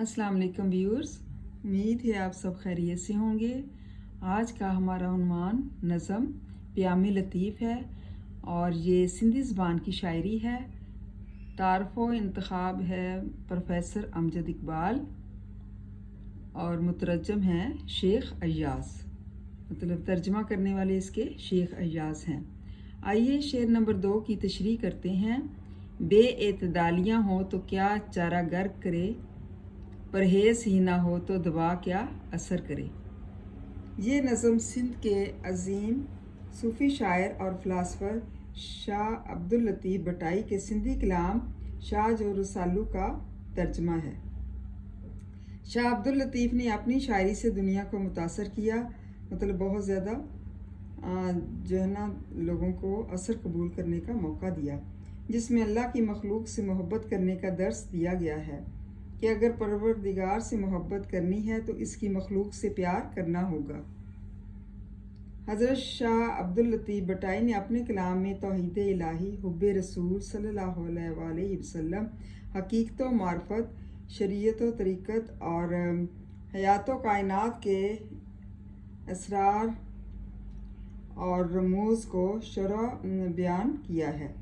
अस्सलाम वालेकुम व्यूअर्स, उम्मीद है आप सब खैरियत से होंगे। आज का हमारा उन्वान नज़म प्याम लतीफ़ है और ये सिंधी ज़बान की शायरी है। तारफ़ो इंतखाब है प्रोफेसर अमजद इकबाल और मुतरजम हैं शेख अय्याज़, मतलब तर्जमा करने वाले इसके शेख अय्याज़ हैं। आइए शेर नंबर 2 की तशरीह करते हैं। बेएतदालियाँ हो तो क्या चारा गर्क करे, परहेज़ ही ना हो तो दवा क्या असर करे। ये नज़म सिंध के अजीम सूफ़ी शायर और फ़िलासफ़र शाह अब्दुल लतीफ़ बटाई के सिंधी कलाम शाह जो रसालू का तर्जमा है। शाह अब्दुल लतीफ़ ने अपनी शायरी से दुनिया को मुतासर किया, मतलब बहुत ज़्यादा जो है ना लोगों को असर कबूल करने का मौका दिया, जिसमें अल्लाह की मखलूक से मोहब्बत करने का दर्स दिया गया है कि अगर परवरदिगार से मोहब्बत करनी है तो इसकी मखलूक से प्यार करना होगा। हज़रत शाह अब्दुल लतीफ़ बटाई ने अपने कलाम में तौहीद इलाही, हुब्बे रसूल सल्लल्लाहु अलैहि वसल्लम, हकीकत व मार्फत, शरीयत व तरीक़त और हयात व कायनात के असरार और रमूज़ को शरह बयान किया है।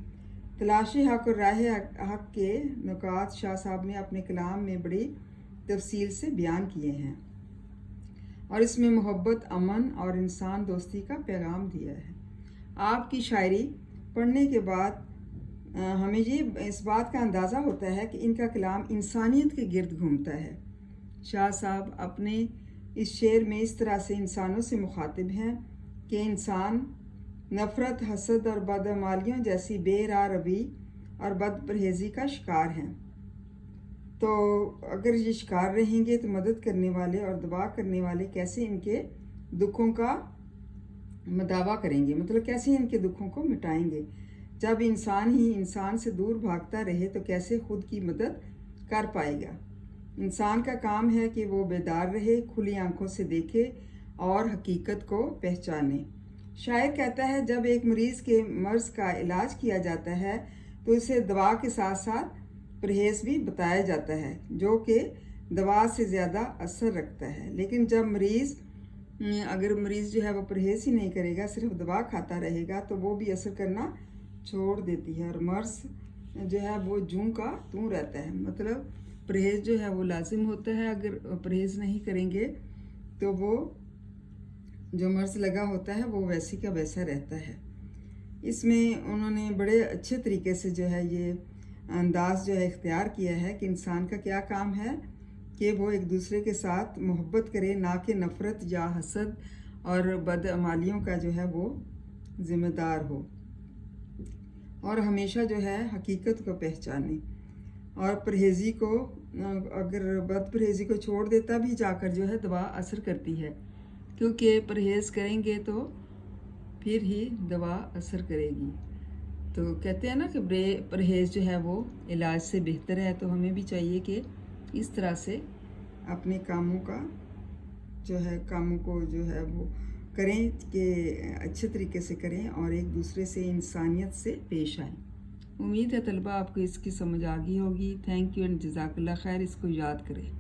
तलाशी हक और राह हक के नुकात शाह साहब ने अपने कलाम में बड़ी तफसील से बयान किए हैं और इसमें मोहब्बत, अमन और इंसान दोस्ती का पैगाम दिया है। आपकी शायरी पढ़ने के बाद हमें ये इस बात का अंदाज़ा होता है कि इनका कलाम इंसानियत के गिर्द घूमता है। शाह साहब अपने इस शेर में इस तरह से इंसानों से मुखातिब हैं कि इंसान नफ़रत, हसद और बदअमालियों जैसी बेराह रवी और बद परहेज़ी का शिकार हैं। तो अगर ये शिकार रहेंगे तो मदद करने वाले और दुआ करने वाले कैसे इनके दुखों का मदावा करेंगे, मतलब कैसे इनके दुखों को मिटाएंगे। जब इंसान ही इंसान से दूर भागता रहे तो कैसे खुद की मदद कर पाएगा। इंसान का काम है कि वो बेदार रहे, खुली आंखों से देखे और हकीकत को पहचाने। शायर कहता है, जब एक मरीज़ के मर्ज़ का इलाज किया जाता है तो इसे दवा के साथ साथ परहेज़ भी बताया जाता है, जो कि दवा से ज़्यादा असर रखता है। लेकिन जब अगर मरीज़ जो है वो परहेज़ ही नहीं करेगा, सिर्फ दवा खाता रहेगा, तो वो भी असर करना छोड़ देती है और मर्ज़ जो है वो जूं का तूं रहता है। मतलब परहेज़ जो है वो लाजिम होता है, अगर परहेज़ नहीं करेंगे तो वो जो मर्ज़ लगा होता है वो वैसी का वैसा रहता है। इसमें उन्होंने बड़े अच्छे तरीके से जो है ये अंदाज़ जो है इख्तियार किया है कि इंसान का क्या काम है कि वो एक दूसरे के साथ मोहब्बत करे, ना कि नफ़रत या हसद और बदअमालियों का जो है वो ज़िम्मेदार हो, और हमेशा जो है हकीकत को पहचाने और परहेज़ी को, अगर बद परहेज़ी को छोड़ देता भी जाकर जो है दवा असर करती है, क्योंकि परहेज़ करेंगे तो फिर ही दवा असर करेगी। तो कहते हैं ना कि परहेज़ जो है वो इलाज से बेहतर है। तो हमें भी चाहिए कि इस तरह से अपने कामों को जो है वो करें कि अच्छे तरीके से करें और एक दूसरे से इंसानियत से पेश आएँ। उम्मीद है तलबा आपको इसकी समझ आ गई होगी। थैंक यू एंड जज़ाकल्लाह खैर। इसको याद करें।